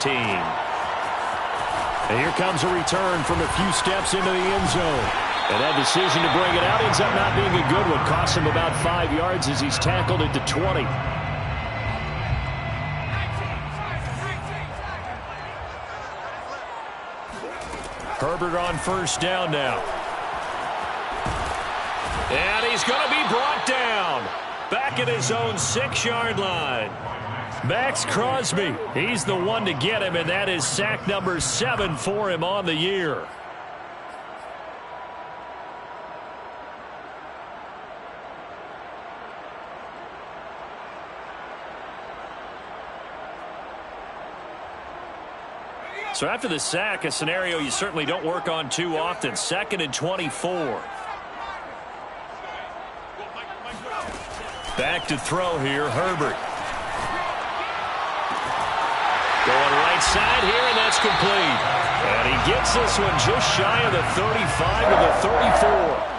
team. And here comes a return from a few steps into the end zone. And that decision to bring it out ends up not being a good one. Costs him about 5 yards as he's tackled at the 20. Herbert on first down now. And he's going to be brought down. Back at his own 6-yard line. Max Crosby, he's the one to get him, and that is sack number 7 for him on the year. So after the sack, a scenario you certainly don't work on too often. 2nd and 24. Back to throw here, Herbert. Going right side here, and that's complete. And he gets this one just shy of the 35 to the 34.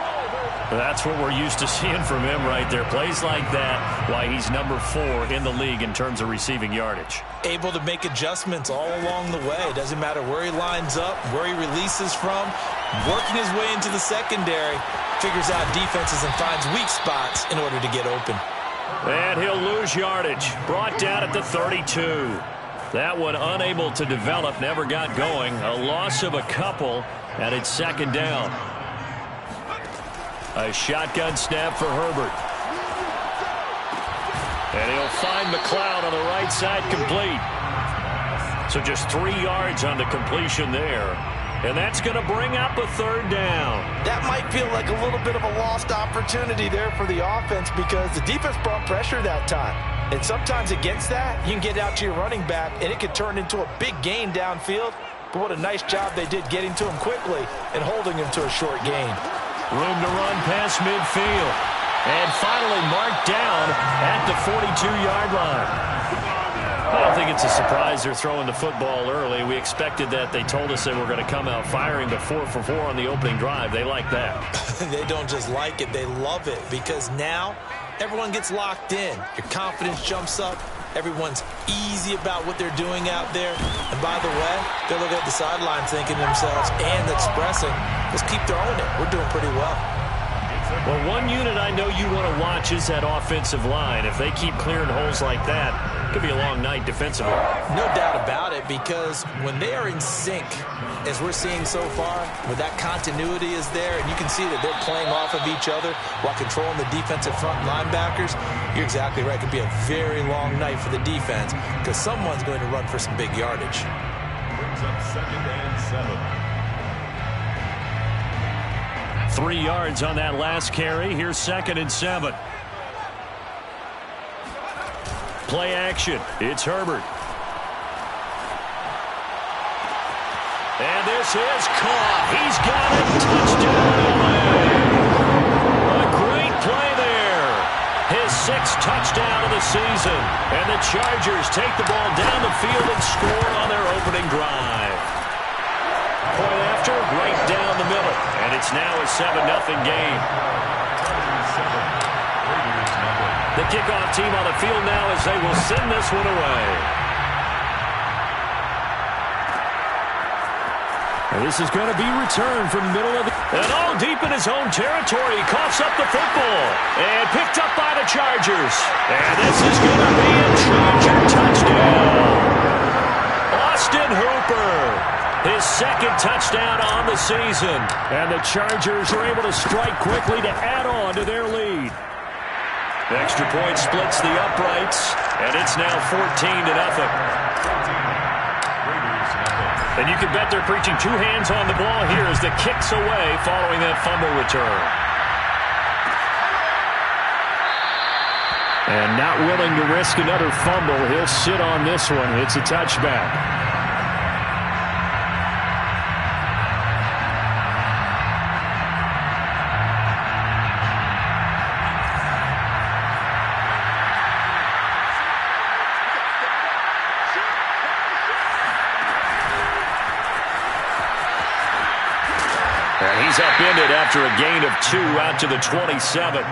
That's what we're used to seeing from him right there. Plays like that, why he's number 4 in the league in terms of receiving yardage. Able to make adjustments all along the way. Doesn't matter where he lines up, where he releases from. Working his way into the secondary. Figures out defenses and finds weak spots in order to get open. And he'll lose yardage. Brought down at the 32. That one unable to develop, never got going. A loss of a couple, and it's 2nd down. A shotgun snap for Herbert. And he'll find McLeod on the right side, complete. So just 3 yards on the completion there. And that's going to bring up a 3rd down. That might feel like a little bit of a lost opportunity there for the offense because the defense brought pressure that time. And sometimes against that, you can get out to your running back, and it could turn into a big gain downfield. But what a nice job they did getting to him quickly and holding him to a short gain. Room to run past midfield. And finally marked down at the 42-yard line. I don't think it's a surprise they're throwing the football early. We expected that. They told us they were going to come out firing, but 4 for 4 on the opening drive. They like that. They don't just like it, they love it, because now everyone gets locked in. Your confidence jumps up. Everyone's easy about what they're doing out there. And by the way, they're looking at the sideline thinking to themselves and expressing, let's keep throwing it. We're doing pretty well. Well, one unit I know you want to watch is that offensive line. If they keep clearing holes like that, it could be a long night defensively. No doubt about it, because when they are in sync, as we're seeing so far, where that continuity is there, and you can see that they're playing off of each other while controlling the defensive front linebackers, you're exactly right. It could be a very long night for the defense because someone's going to run for some big yardage. Brings up 2nd and 7. 3 yards on that last carry. Here's 2nd and 7. Play action. It's Herbert. And this is caught. He's got it. Touchdown, LA. A great play there. His 6th touchdown of the season. And the Chargers take the ball down the field and score on their opening drive. Point after, right down the middle. And it's now a 7-0 game. The kickoff team on the field now as they will send this one away. And this is going to be returned from the middle of the... And all deep in his own territory. He coughs up the football. And picked up by the Chargers. And this is going to be a Charger touchdown. Austin Hooper. His 2nd touchdown on the season. And the Chargers are able to strike quickly to add on to their lead. The extra point splits the uprights, and it's now 14-0. And you can bet they're preaching 2 hands on the ball here as the kick's away following that fumble return. And not willing to risk another fumble, he'll sit on this one. It's a touchback. And he's upended after a gain of 2 out to the 27.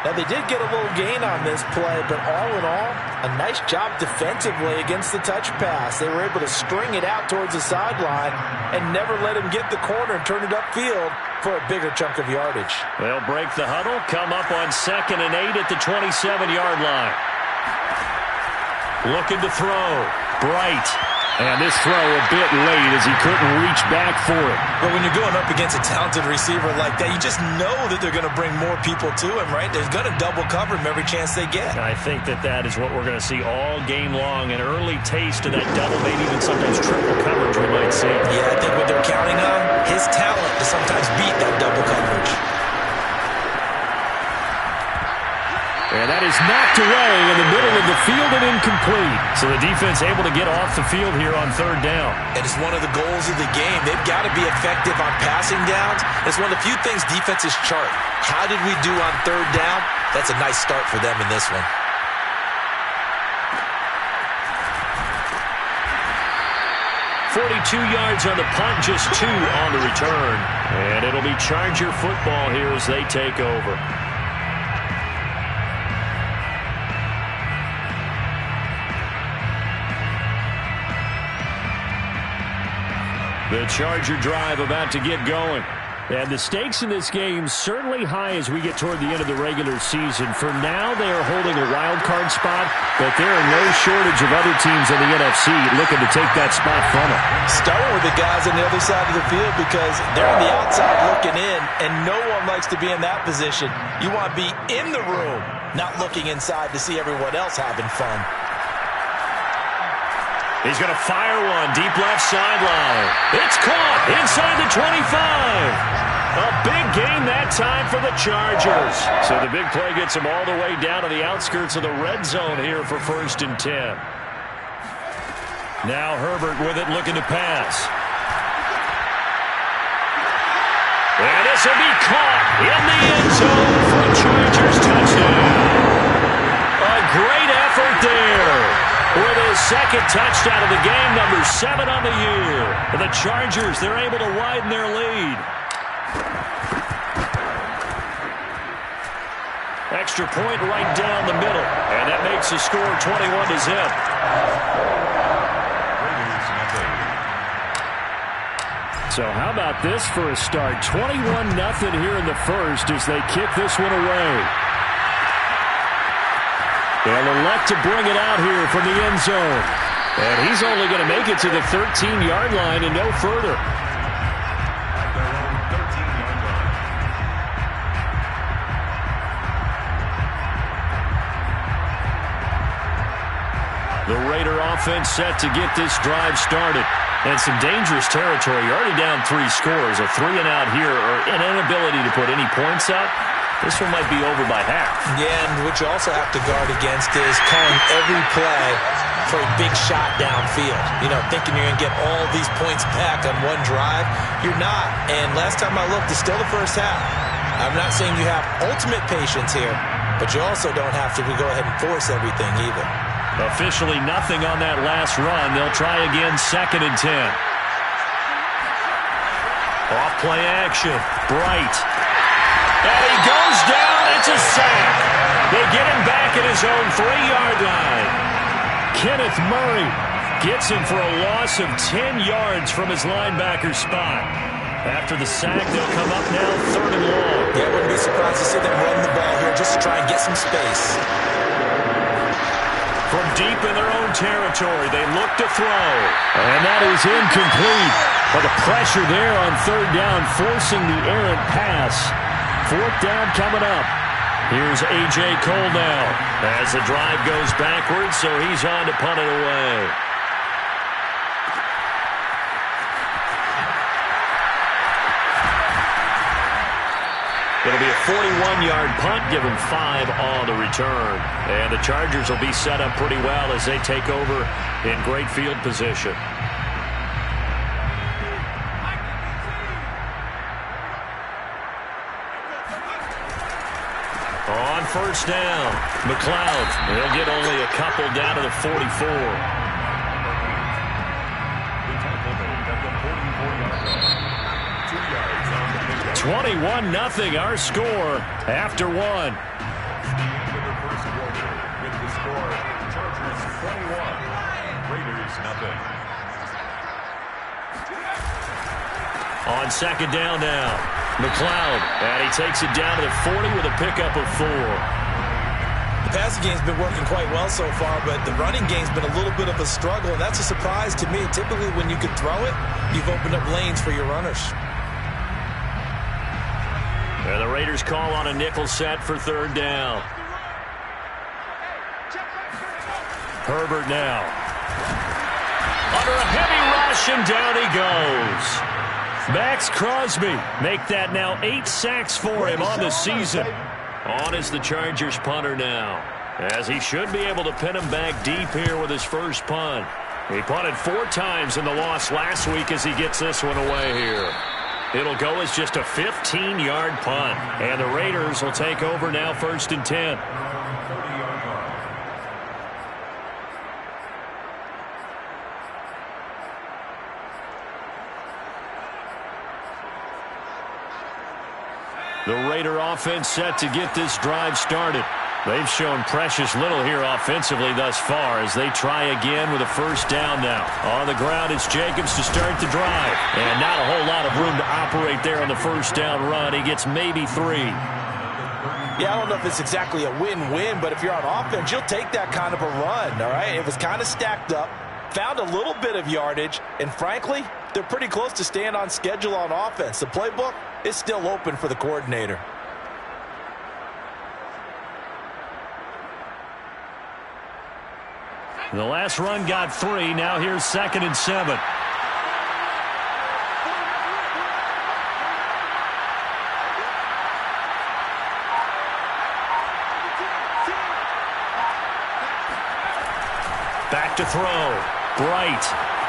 Now, they did get a little gain on this play, but all in all, a nice job defensively against the touch pass. They were able to string it out towards the sideline and never let him get the corner and turn it upfield for a bigger chunk of yardage. They'll break the huddle, come up on 2nd and 8 at the 27-yard line. Looking to throw. Bright. And this throw a bit late as he couldn't reach back for it. But when you're going up against a talented receiver like that, you just know that they're going to bring more people to him, right? They're going to double cover him every chance they get. I think that is what we're going to see all game long. An early taste of that double, maybe even sometimes triple coverage we might see. Yeah, I think what they're counting on, his talent to sometimes beat that double coverage. And that is knocked away in the middle of the field and incomplete. So the defense able to get off the field here on 3rd down. And it's one of the goals of the game. They've got to be effective on passing downs. It's one of the few things defenses chart. How did we do on 3rd down? That's a nice start for them in this one. .42 yards on the punt, just 2 on the return. And it'll be Charger football here as they take over. The Charger drive about to get going. And the stakes in this game certainly high as we get toward the end of the regular season. For now, they are holding a wild card spot, but there are no shortage of other teams in the NFC looking to take that spot from them. Starting with the guys on the other side of the field because they're on the outside looking in, and no one likes to be in that position. You want to be in the room, not looking inside to see everyone else having fun. He's going to fire one deep left sideline. It's caught inside the 25. A big gain that time for the Chargers. So the big play gets them all the way down to the outskirts of the red zone here for 1st and 10. Now Herbert with it looking to pass. And this will be caught in the end zone for a Chargers touchdown. A great effort there. With his 2nd touchdown of the game, number 7 on the year. The Chargers, they're able to widen their lead. Extra point right down the middle. And that makes the score 21-0. So how about this for a start? 21-0 here in the first as they kick this one away. They'll elect to bring it out here from the end zone. And he's only going to make it to the 13-yard line and no further. The Raider offense set to get this drive started. And some dangerous territory. You're already down 3 scores. A 3-and-out here or an inability to put any points up. This one might be over by half. Yeah, and what you also have to guard against is calling every play for a big shot downfield. You know, thinking you're going to get all these points back on one drive. You're not. And last time I looked, it's still the first half. I'm not saying you have ultimate patience here, but you also don't have to go ahead and force everything either. Officially nothing on that last run. They'll try again 2nd and 10. Off play action. Bright. And he goes down. It's a sack. They get him back at his own 3-yard line. Kenneth Murray gets him for a loss of 10 yards from his linebacker spot. After the sack, they'll come up now 3rd and long. Yeah, I wouldn't be surprised to see them run the ball here just to try and get some space. From deep in their own territory, they look to throw. And that is incomplete. But the pressure there on 3rd down, forcing the errant pass. 4th down coming up. Here's A.J. Cole now as the drive goes backwards, so he's on to punt it away. It'll be a 41-yard punt, given 5 on the return. And the Chargers will be set up pretty well as they take over in great field position. On 1st down, McLeod. He'll get only a couple down to the 44. 21-0 our score after 1. the end of the first quarter with the score Chargers 21, Raiders nothing. On second down now, McLeod, and he takes it down to the 40 with a pickup of 4. The passing game's been working quite well so far, but the running game's been a little bit of a struggle, and that's a surprise to me. Typically, when you can throw it, you've opened up lanes for your runners. And the Raiders call on a nickel set for third down. Herbert now. Under a heavy rush, and down he goes. Max Crosby make that now 8 sacks for him on the season. On is the Chargers punter now, as he should be able to pin him back deep here with his first punt. He punted 4 times in the loss last week as he gets this one away here. It'll go as just a 15-yard punt, and the Raiders will take over now 1st and 10. The Raider offense set to get this drive started. They've shown precious little here offensively thus far as they try again with a first down now. On the ground, it's Jacobs to start the drive. And not a whole lot of room to operate there on the first down run. He gets maybe 3. Yeah, I don't know if it's exactly a win-win, but if you're on offense, you'll take that kind of a run, all right? It was kind of stacked up, found a little bit of yardage, and frankly, they're pretty close to staying on schedule on offense. The playbook is still open for the coordinator. The last run got 3. Now here's 2nd and 7. Back to throw. Bright.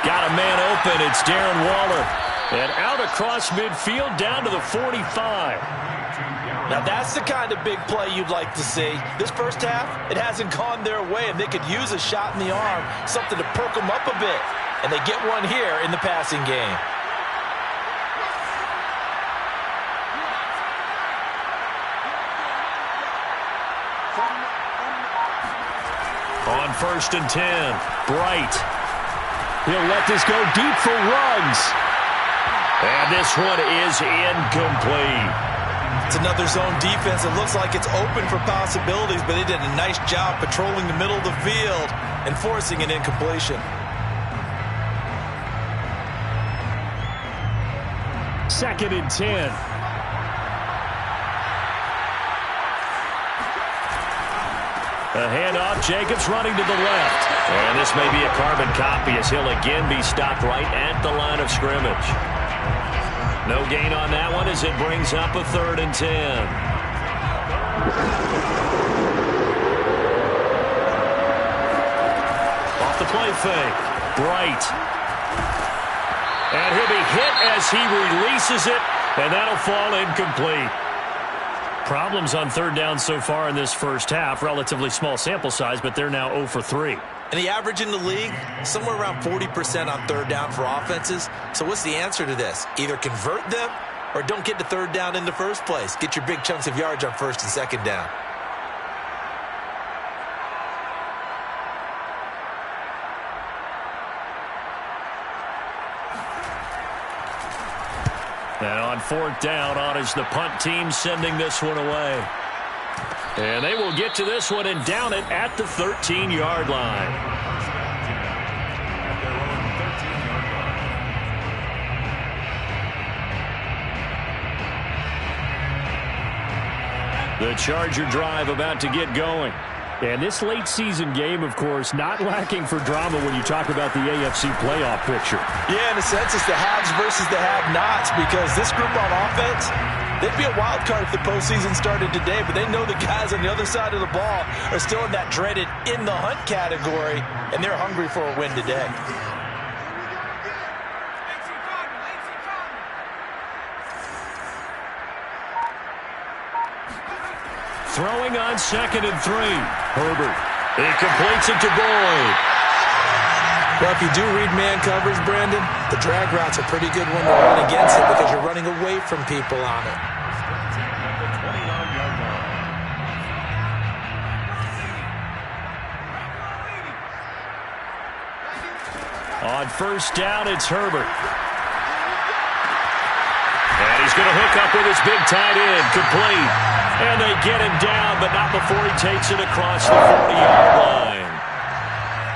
Got a man open. It's Darren Waller. And out across midfield down to the 45. Now that's the kind of big play you'd like to see. This first half, it hasn't gone their way, and they could use a shot in the arm, something to perk them up a bit. And they get one here in the passing game. On 1st and 10, Bright. He'll let this go deep for Ruggs. And this one is incomplete. It's another zone defense. It looks like it's open for possibilities, but they did a nice job patrolling the middle of the field and forcing an incompletion. 2nd and 10. A handoff, Jacobs running to the left. And this may be a carbon copy as he'll again be stopped right at the line of scrimmage. No gain on that one as it brings up a 3rd and 10. Off the play fake. Bright. And he'll be hit as he releases it, and that'll fall incomplete. Problems on 3rd down so far in this first half. Relatively small sample size, but they're now 0 for 3. And the average in the league, somewhere around 40% on 3rd down for offenses. So what's the answer to this? Either convert them or don't get to 3rd down in the first place. Get your big chunks of yards on 1st and 2nd down. And on 4th down, on is the punt team sending this one away. And they will get to this one and down it at the 13-yard line. The Charger drive about to get going. And this late season game, of course, not lacking for drama when you talk about the AFC playoff picture. Yeah, in a sense, it's the haves versus the have-nots, because this group on offense, they'd be a wild card if the postseason started today, but they know the guys on the other side of the ball are still in that dreaded in-the-hunt category, and they're hungry for a win today. Throwing on 2nd and 3. Herbert. He completes it to Boyd. Well, if you do read man coverage, Brandon, the drag route's a pretty good one to run against it because you're running away from people on it. On first down, it's Herbert. And he's going to hook up with his big tight end, complete. And they get him down, but not before he takes it across the 40-yard line.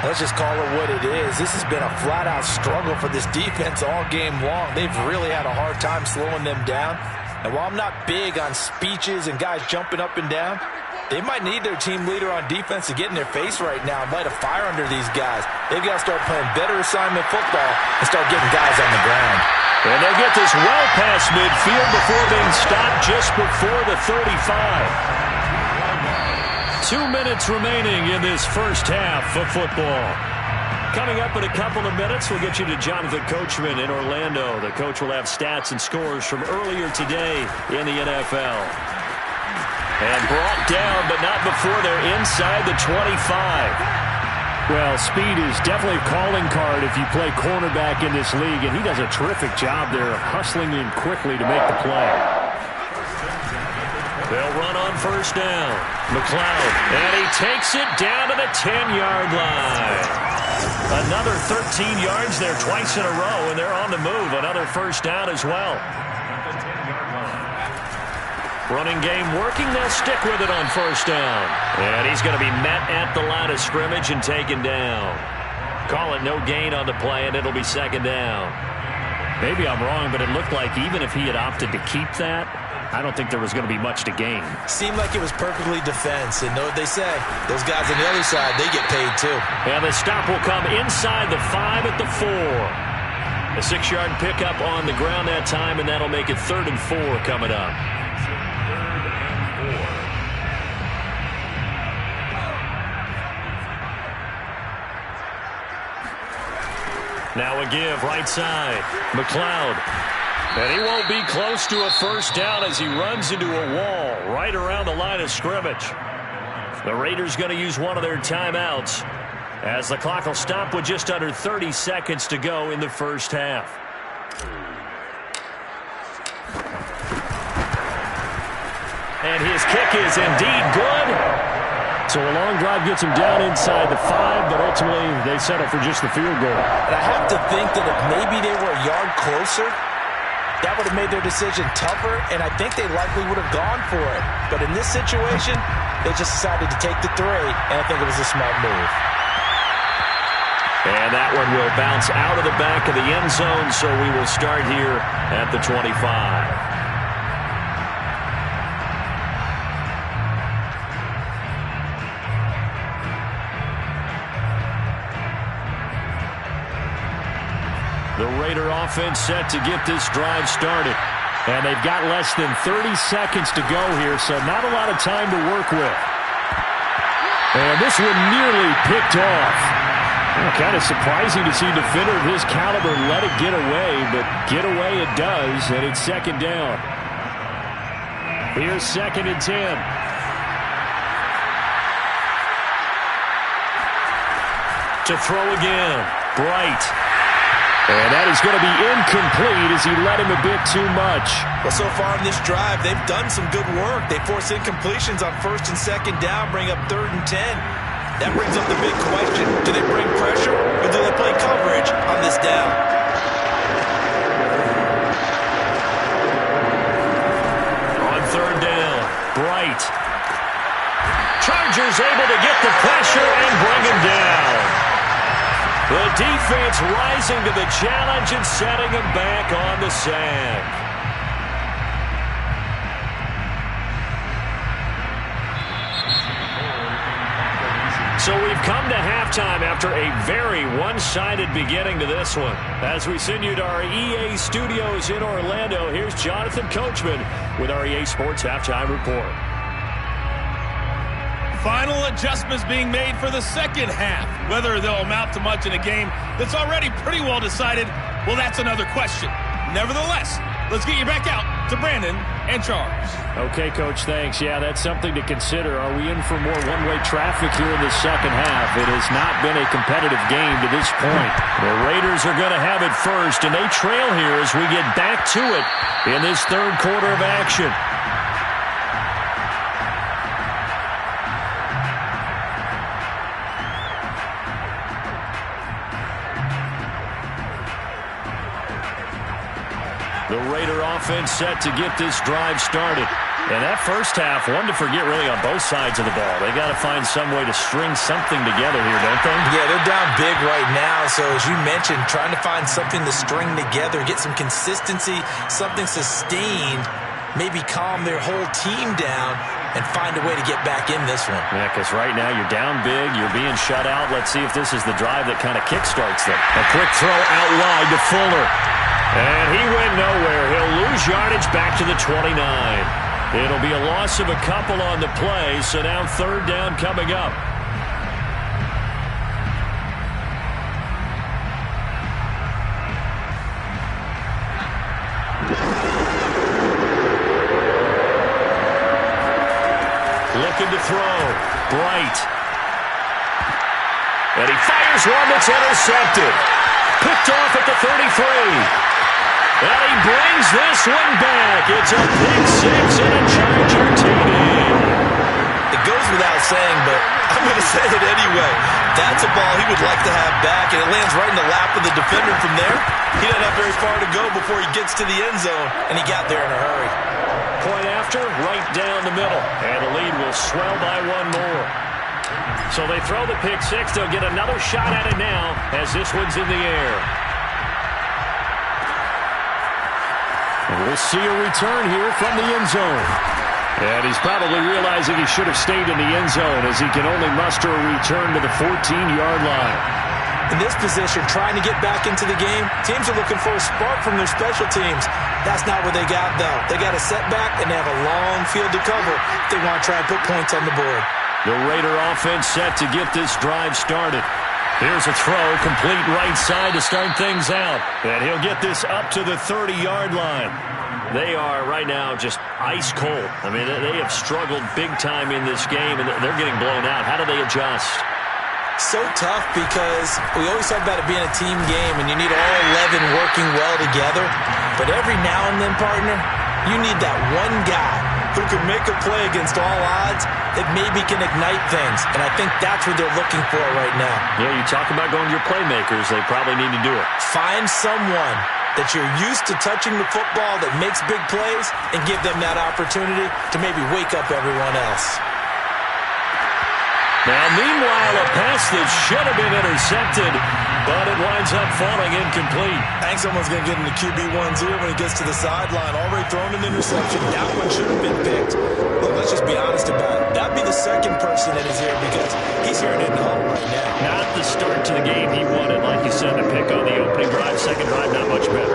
Let's just call it what it is. This has been a flat-out struggle for this defense all game long. They've really had a hard time slowing them down. And while I'm not big on speeches and guys jumping up and down, they might need their team leader on defense to get in their face right now and light a fire under these guys. They've got to start playing better assignment football and start getting guys on the ground. And they'll get this well past midfield before being stopped just before the 35. 2 minutes remaining in this first half of football. Coming up in a couple of minutes, we'll get you to Jonathan Coachman in Orlando. The coach will have stats and scores from earlier today in the NFL. And brought down, but not before they're inside the 25. Well, speed is definitely a calling card if you play cornerback in this league, and he does a terrific job there of hustling in quickly to make the play. They'll run on first down. McLeod, and he takes it down to the 10-yard line. Another 13 yards there twice in a row, and they're on the move. Another first down as well. Running game working. They'll stick with it on first down. And he's going to be met at the line of scrimmage and taken down. Call it no gain on the play, and it'll be second down. Maybe I'm wrong, but it looked like even if he had opted to keep that, I don't think there was going to be much to gain. Seemed like it was perfectly defense. And know what they say, those guys on the other side, they get paid too. And the stop will come inside the 5 at the 4. A 6-yard pickup on the ground that time, and that'll make it 3rd and 4 coming up. Now a give right side. McLeod. And he won't be close to a first down as he runs into a wall right around the line of scrimmage. The Raiders going to use one of their timeouts as the clock will stop with just under 30 seconds to go in the first half. And his kick is indeed good. So a long drive gets him down inside the 5, but ultimately they settle for just the field goal. And I have to think that if maybe they were a yard closer, that would have made their decision tougher, and I think they likely would have gone for it. But in this situation, they just decided to take the 3, and I think it was a smart move. And that one will bounce out of the back of the end zone, so we will start here at the 25. The Raider offense set to get this drive started. And they've got less than 30 seconds to go here, so not a lot of time to work with. And this one nearly picked off. Well, kind of surprising to see a defender of his caliber let it get away, but get away it does, and it's second down. Here's 2nd and 10. To throw again. Bright. And that is going to be incomplete as he led him a bit too much. Well, so far in this drive, they've done some good work. They force incompletions on 1st and 2nd down, bring up 3rd and 10. That brings up the big question. Do they bring pressure or do they play coverage on this down? On 3rd down, Bright. Chargers able to get the pressure and bring him down. The defense rising to the challenge and setting him back on the sack. So we've come to halftime after a very one-sided beginning to this one. As we send you to our EA studios in Orlando, here's Jonathan Coachman with our EA Sports Halftime Report. Final adjustments being made for the second half. Whether they'll amount to much in a game that's already pretty well decided, well, that's another question. Nevertheless, let's get you back out to Brandon and Charles. Okay, Coach, thanks. Yeah, that's something to consider. Are we in for more one-way traffic here in the second half? It has not been a competitive game to this point. The Raiders are going to have it first, and they trail here as we get back to it in this 3rd quarter of action. The Raider offense set to get this drive started. And that first half, one to forget really on both sides of the ball. They got to find some way to string something together here, don't they? Yeah, they're down big right now. So as you mentioned, trying to find something to string together, get some consistency, something sustained, maybe calm their whole team down and find a way to get back in this one. Yeah, because right now you're down big, you're being shut out. Let's see if this is the drive that kind of kickstarts them. A quick throw out wide to Fuller. And he went nowhere. He'll lose yardage back to the 29. It'll be a loss of a couple on the play, so now third down coming up. Looking to throw. Bright. And he fires one that's intercepted. Picked off at the 33. And he brings this one back. It's a pick six and a Charger TD. It goes without saying, but I'm going to say it anyway. That's a ball he would like to have back, and it lands right in the lap of the defender from there. He doesn't have very far to go before he gets to the end zone, and he got there in a hurry. Point after, right down the middle. And the lead will swell by one more. So they throw the pick six. They'll get another shot at it now as this one's in the air. And we'll see a return here from the end zone. And he's probably realizing he should have stayed in the end zone as he can only muster a return to the 14-yard line. In this position, trying to get back into the game, teams are looking for a spark from their special teams. That's not what they got, though. They got a setback, and they have a long field to cover if they want to try and put points on the board. The Raider offense set to get this drive started. Here's a throw, complete right side to start things out. And he'll get this up to the 30-yard line. They are right now just ice cold. I mean, they have struggled big time in this game, and they're getting blown out. How do they adjust? So tough because we always talk about it being a team game, and you need all 11 working well together. But every now and then, partner, you need that one guy who can make a play against all odds that maybe can ignite things. And I think that's what they're looking for right now. Yeah, you talk about going to your playmakers. They probably need to do it. Find someone that you're used to touching the football that makes big plays and give them that opportunity to maybe wake up everyone else. Now, meanwhile, a pass that should have been intercepted, but it winds up falling incomplete. I think someone's going to get into QB1-0 when he gets to the sideline. Already thrown an interception. That one should have been picked. Look, let's just be honest about it. That'd be the second person in his ear because he's hearing it in the huddle right now. Not the start to the game he wanted. Like you said, the pick on the opening drive, second drive, not much better.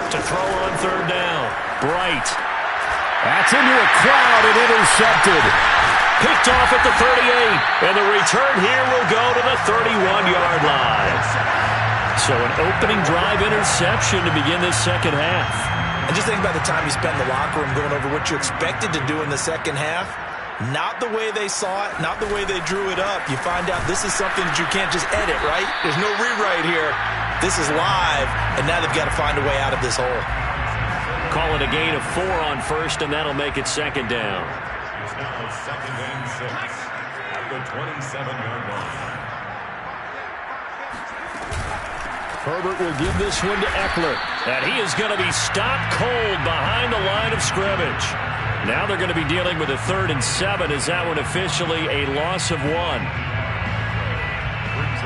To throw on third down. Bright. That's into a crowd and intercepted. Picked off at the 38. And the return here will go to the 31-yard line. So an opening drive interception to begin this second half. And just think about the time you spent in the locker room going over what you expected to do in the second half. Not the way they saw it, not the way they drew it up. You find out this is something that you can't just edit, right? There's no rewrite here. This is live, and now they've got to find a way out of this hole. Call it a gain of 4 on first, and that'll make it second down. It's now second and 6 at the 27-yard line. Herbert will give this one to Eckler. And he is going to be stopped cold behind the line of scrimmage. Now they're going to be dealing with a 3rd and 7. Is that one officially a loss of 1? Brings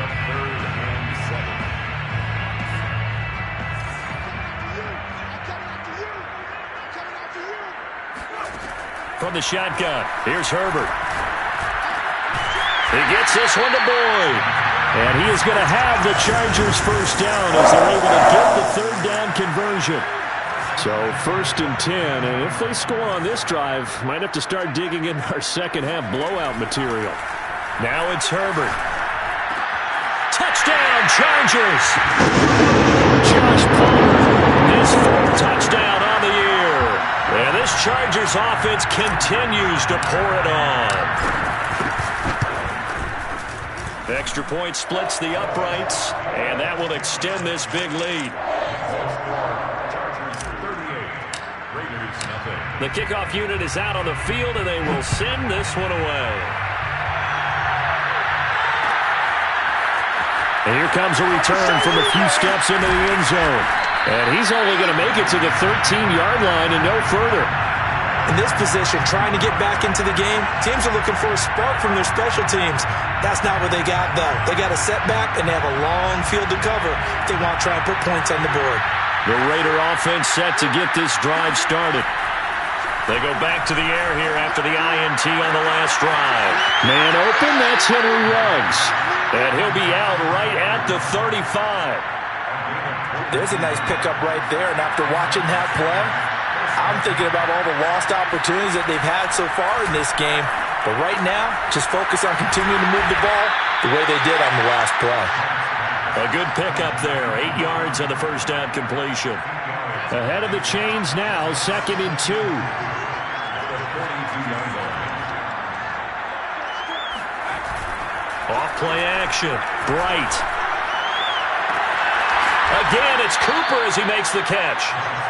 up 3rd and 7. From the shotgun, here's Herbert. He gets this one to Boyd. And he is going to have the Chargers first down as they're able to get the 3rd down conversion. So 1st and 10, and if they score on this drive, might have to start digging in our second half blowout material. Now it's Herbert. Touchdown, Chargers! Josh Palmer, his 4th touchdown on the year. And this Chargers offense continues to pour it on. The extra point splits the uprights, and that will extend this big lead. Chargers 38, Raiders nothing. The kickoff unit is out on the field, and they will send this one away. And here comes a return from a few steps into the end zone. And he's only going to make it to the 13-yard line and no further. In this position, trying to get back into the game, teams are looking for a spark from their special teams. That's not what they got, though. They got a setback, and they have a long field to cover if they want to try and put points on the board. The Raider offense set to get this drive started. They go back to the air here after the INT on the last drive. Man open, that's Henry Ruggs. And he'll be out right at the 35. There's a nice pickup right there, and after watching that play, I'm thinking about all the lost opportunities that they've had so far in this game. But right now, just focus on continuing to move the ball the way they did on the last play. A good pickup there. 8 yards on the first down completion. Ahead of the chains now, 2nd and 2. Off play action. Bright. Again, it's Cooper as he makes the catch.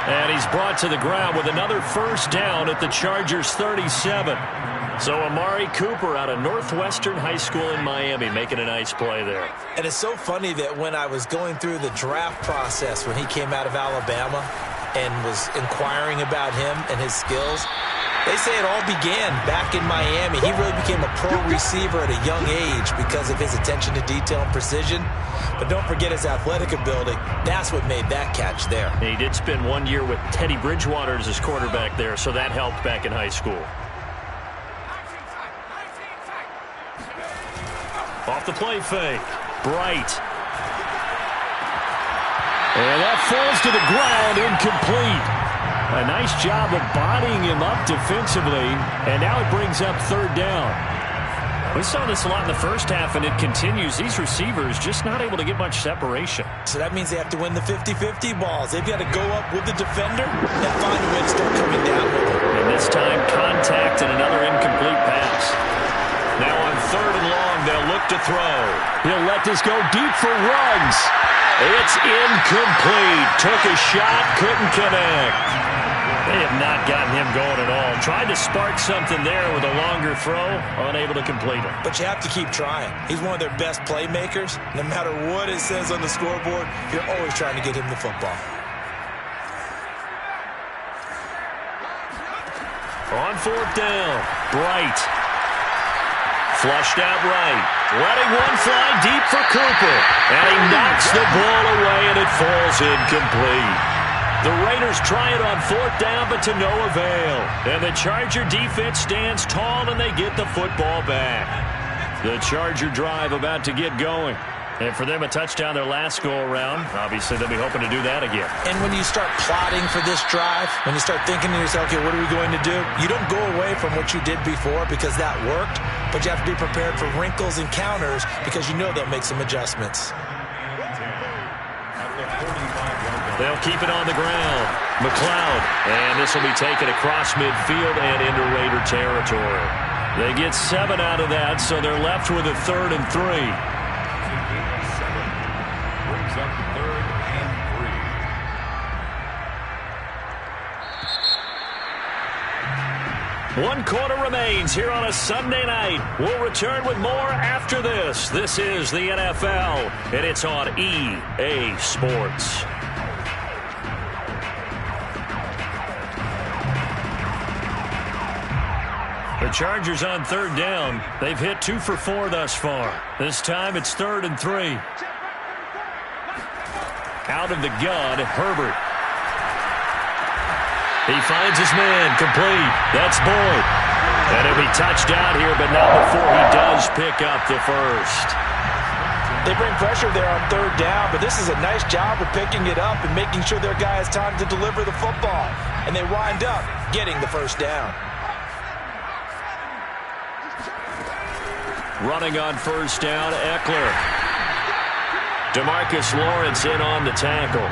And he's brought to the ground with another first down at the Chargers' 37. So Amari Cooper out of Northwestern High School in Miami making a nice play there. And it's so funny that when I was going through the draft process when he came out of Alabama and was inquiring about him and his skills, they say it all began back in Miami. He really became a pro receiver at a young age because of his attention to detail and precision. But don't forget his athletic ability. That's what made that catch there. And he did spend 1 year with Teddy Bridgewater as his quarterback there, so that helped back in high school. Off the play fake. Bright. And that falls to the ground, incomplete. A nice job of bodying him up defensively, and now it brings up 3rd down. We saw this a lot in the first half, and it continues. These receivers just not able to get much separation. So that means they have to win the 50-50 balls. They've got to go up with the defender and find a way to start coming down with him. And this time, contact and another incomplete pass. Now on 3rd and long, they'll look to throw. He'll let this go deep for Ruggs. It's incomplete. Took a shot, couldn't connect. They have not gotten him going at all. Tried to spark something there with a longer throw, unable to complete it. But you have to keep trying. He's one of their best playmakers. No matter what it says on the scoreboard, you're always trying to get him the football. On 4th down, Bright. Flushed out right. Letting one fly deep for Cooper. And he knocks the ball away, and it falls incomplete. The Raiders try it on 4th down, but to no avail. And the Charger defense stands tall, and they get the football back. The Charger drive about to get going. And for them, a touchdown their last go-around. Obviously, they'll be hoping to do that again. And when you start plotting for this drive, when you start thinking to yourself, okay, what are we going to do? You don't go away from what you did before because that worked, but you have to be prepared for wrinkles and counters because you know they'll make some adjustments. They'll keep it on the ground. McLeod. And this will be taken across midfield and into Raider territory. They get 7 out of that, so they're left with a 3rd and 3. Brings up 3rd and 3. 1 quarter remains here on a Sunday night. We'll return with more after this. This is the NFL, and it's on EA Sports. The Chargers on 3rd down. They've hit 2 for 4 thus far. This time it's 3rd and 3. Out of the gun, Herbert. He finds his man, complete. That's Boyd. And he'll be touched out here, but not before he does pick up the first. They bring pressure there on 3rd down, but this is a nice job of picking it up and making sure their guy has time to deliver the football. And they wind up getting the first down. Running on 1st down, Eckler. DeMarcus Lawrence in on the tackle.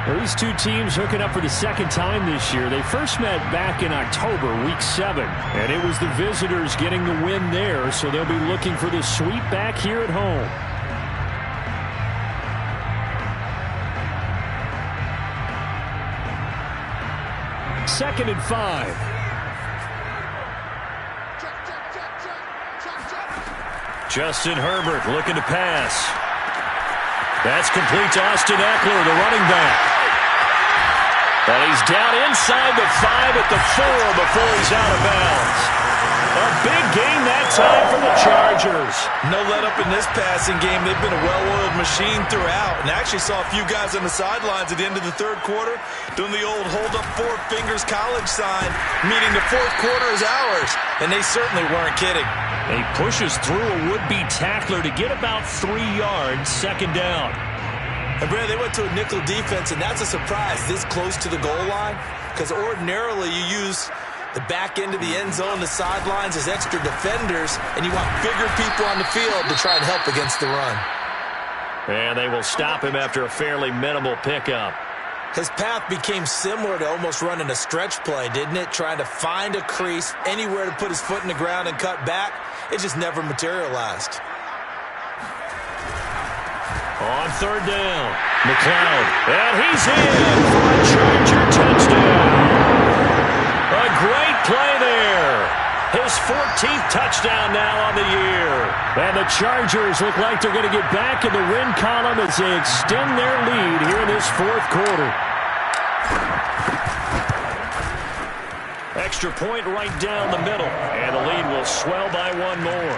Well, these two teams hooking up for the 2nd time this year. They first met back in October, Week 7. And it was the visitors getting the win there, so they'll be looking for the sweep back here at home. Second and 5. Justin Herbert looking to pass. That's complete to Austin Eckler, the running back. And he's down inside the 5 at the 4 before he's out of bounds. A big game that time for the Chargers. No let up in this passing game. They've been a well-oiled machine throughout. And I actually saw a few guys on the sidelines at the end of the third quarter doing the old hold up 4 fingers college sign, meaning the fourth quarter is ours. And they certainly weren't kidding. He pushes through a would-be tackler to get about 3 yards, second down. And Brad, they went to a nickel defense, and that's a surprise this close to the goal line, because ordinarily you use the back end of the end zone, the sidelines as extra defenders, and you want bigger people on the field to try and help against the run. And they will stop him after a fairly minimal pickup. His path became similar to almost running a stretch play, didn't it? Trying to find a crease, anywhere to put his foot in the ground and cut back. It just never materialized. On third down, McLeod. And he's in for a Charger touchdown. A great play there. His 14th touchdown now on the year. And the Chargers look like they're going to get back in the win column as they extend their lead here in this fourth quarter. Extra point right down the middle. And the lead will swell by 1 more.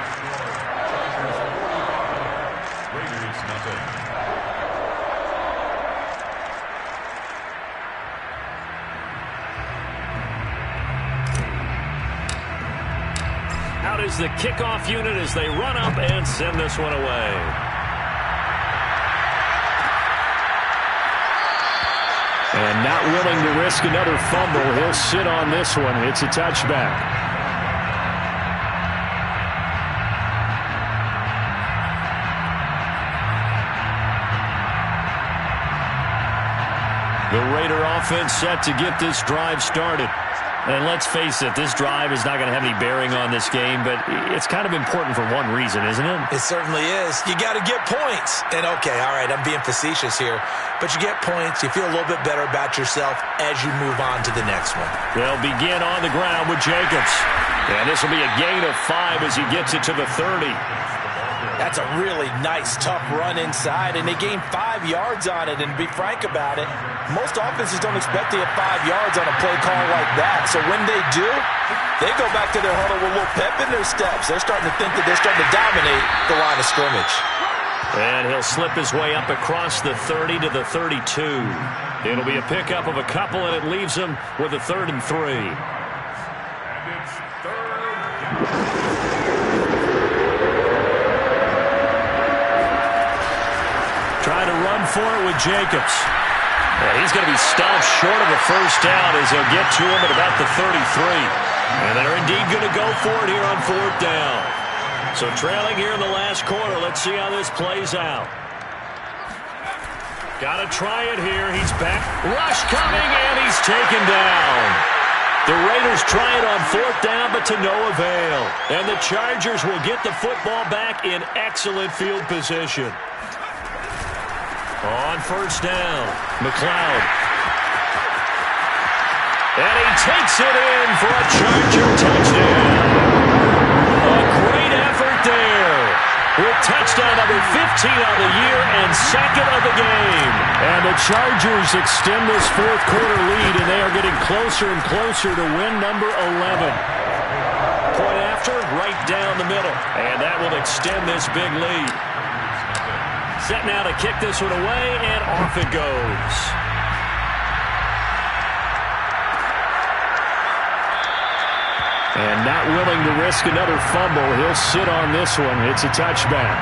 Out is the kickoff unit as they run up and send this one away. And not willing to risk another fumble, he'll sit on this one. It's a touchback. The Raider offense set to get this drive started. And let's face it, this drive is not going to have any bearing on this game, but it's kind of important for one reason, isn't it? It certainly is. You got to get points. And okay, all right, I'm being facetious here, but you get points, you feel a little bit better about yourself as you move on to the next one. They'll begin on the ground with Jacobs. And this will be a gain of 5 as he gets it to the 30. That's a really nice, tough run inside, and they gained 5 yards on it. And to be frank about it, most offenses don't expect to get 5 yards on a play call like that. So when they do, they go back to their huddle with a little pep in their steps. They're starting to think that they're starting to dominate the line of scrimmage. And he'll slip his way up across the 30 to the 32. It'll be a pickup of a couple, and it leaves him with a 3rd and 3. And it's 3rd down. Trying to run for it with Jacobs. Well, he's going to be stopped short of a first down as they'll get to him at about the 33. And they're indeed going to go for it here on 4th down. So trailing here in the last quarter. Let's see how this plays out. Got to try it here. He's back. Rush coming, and he's taken down. The Raiders try it on 4th down, but to no avail. And the Chargers will get the football back in excellent field position. On 1st down, McLeod. And he takes it in for a Charger touchdown. A great effort there. With touchdown number 15 of the year and 2nd of the game. And the Chargers extend this fourth quarter lead, and they are getting closer and closer to win number 11. Point after, right down the middle. And that will extend this big lead. Set now to kick this one away, and off it goes. And not willing to risk another fumble, he'll sit on this one. It's a touchback.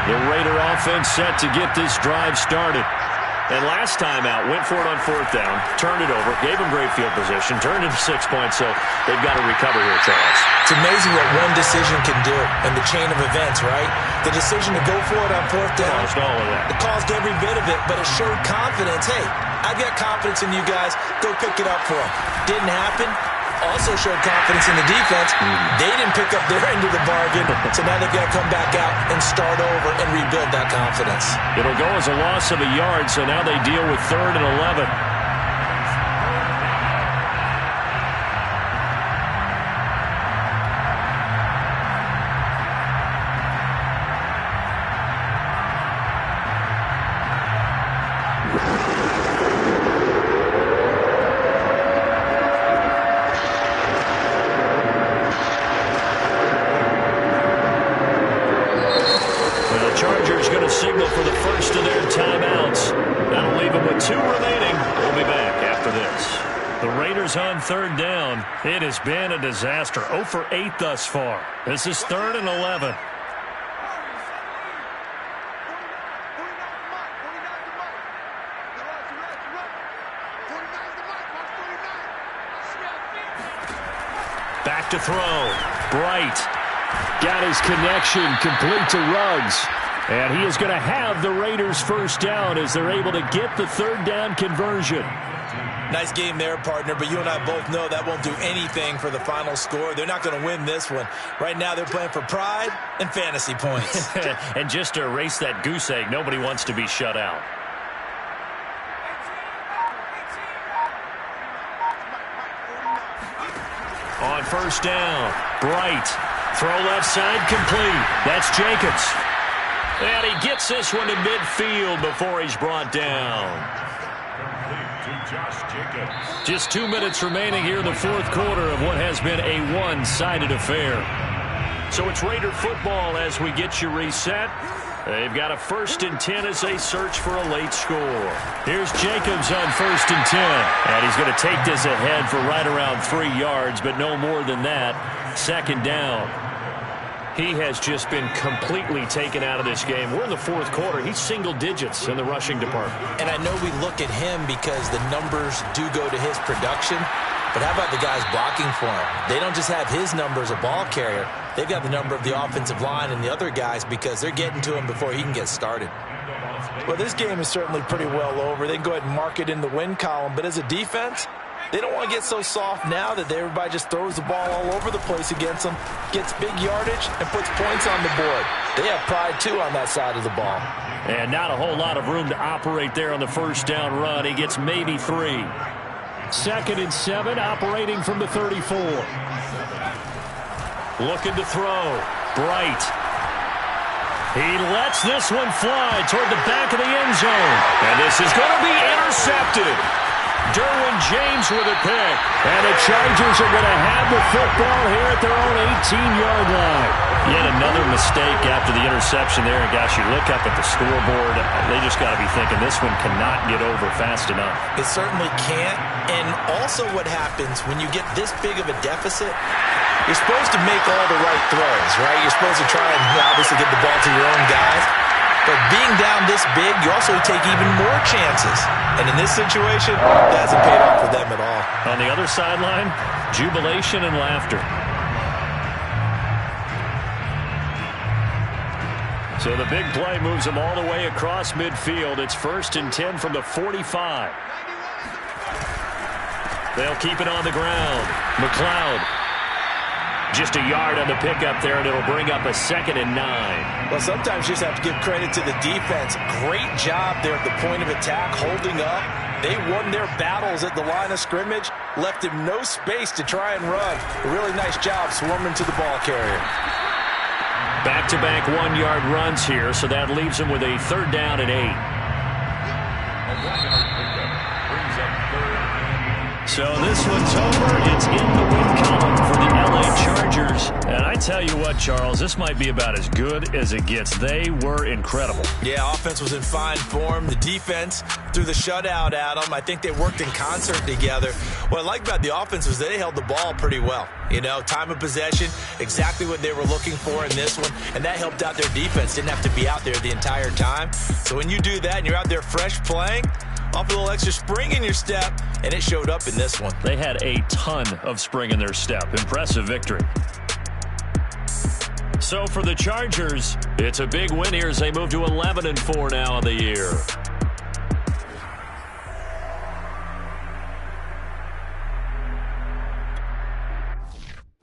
The Raider offense set to get this drive started. And last time out, went for it on 4th down, turned it over, gave him great field position, turned it to 6 points, so they've got to recover here, Charles. It's amazing what one decision can do in the chain of events, right? The decision to go for it on 4th down. Caused all of that. It caused every bit of it, but it showed confidence. Hey, I've got confidence in you guys. Go pick it up for them. Didn't happen. Also showed confidence in the defense. They didn't pick up their end of the bargain, so now they've got to come back out and start over and rebuild that confidence. It'll go as a loss of a yard, so now they deal with 3rd and 11. Raiders going to signal for the first of their timeouts. That'll leave them with 2 remaining. We'll be back after this. The Raiders on 3rd down. It has been a disaster. 0 for 8 thus far. This is 3rd and 11. Back to throw. Bright got his connection complete to Ruggs. And he is going to have the Raiders first down as they're able to get the 3rd down conversion. Nice game there, partner, but you and I both know that won't do anything for the final score. They're not going to win this one. Right now they're playing for pride and fantasy points. And just to erase that goose egg, nobody wants to be shut out. On 1st down, Bright. Throw left side complete. That's Jacobs. And he gets this one to midfield before he's brought down. Just 2 minutes remaining here in the 4th quarter of what has been a one-sided affair. So it's Raider football as we get you reset. They've got a 1st and 10 as they search for a late score. Here's Jacobs on 1st and 10. And he's going to take this ahead for right around 3 yards, but no more than that. 2nd down. He has just been completely taken out of this game. We're in the 4th quarter. He's single digits in the rushing department. And I know we look at him because the numbers do go to his production. But how about the guys blocking for him? They don't just have his number as a ball carrier. They've got the number of the offensive line and the other guys because they're getting to him before he can get started. Well, this game is certainly pretty well over. They can go ahead and mark it in the win column. But as a defense, they don't want to get so soft now that everybody just throws the ball all over the place against them, gets big yardage, and puts points on the board. They have pride, too, on that side of the ball. And not a whole lot of room to operate there on the 1st down run. He gets maybe 3. 2nd and 7, operating from the 34. Looking to throw. Bright. He lets this one fly toward the back of the end zone. And this is going to be intercepted. Derwin James with a pick. And the Chargers are going to have the football here at their own 18-yard line. Yet another mistake after the interception there. And gosh, you look up at the scoreboard, they just got to be thinking this one cannot get over fast enough. It certainly can't. And also what happens when you get this big of a deficit, you're supposed to make all the right throws, right? You're supposed to try and obviously get the ball to your own guys. But being down this big, you also take even more chances. And in this situation, it hasn't paid off for them at all. On the other sideline, jubilation and laughter. So the big play moves them all the way across midfield. It's 1st and 10 from the 45. They'll keep it on the ground. McLeod. Just a yard on the pickup there, and it'll bring up a 2nd and 9. Well, sometimes you just have to give credit to the defense. Great job there at the point of attack, holding up. They won their battles at the line of scrimmage, left him no space to try and run. A really nice job swarming to the ball carrier. Back-to-back 1-yard runs here, so that leaves him with a 3rd down and 8. So this one's over. It's in the win column for the LA Chargers. And I tell you what, Charles, this might be about as good as it gets. They were incredible. Yeah, offense was in fine form. The defense threw the shutout at them. I think they worked in concert together. What I like about the offense was they held the ball pretty well. You know, time of possession, exactly what they were looking for in this one. And that helped out their defense. Didn't have to be out there the entire time. So when you do that and you're out there fresh playing, off a little extra spring in your step, and it showed up in this one. They had a ton of spring in their step. Impressive victory. So for the Chargers, it's a big win here as they move to 11-4 now on the year.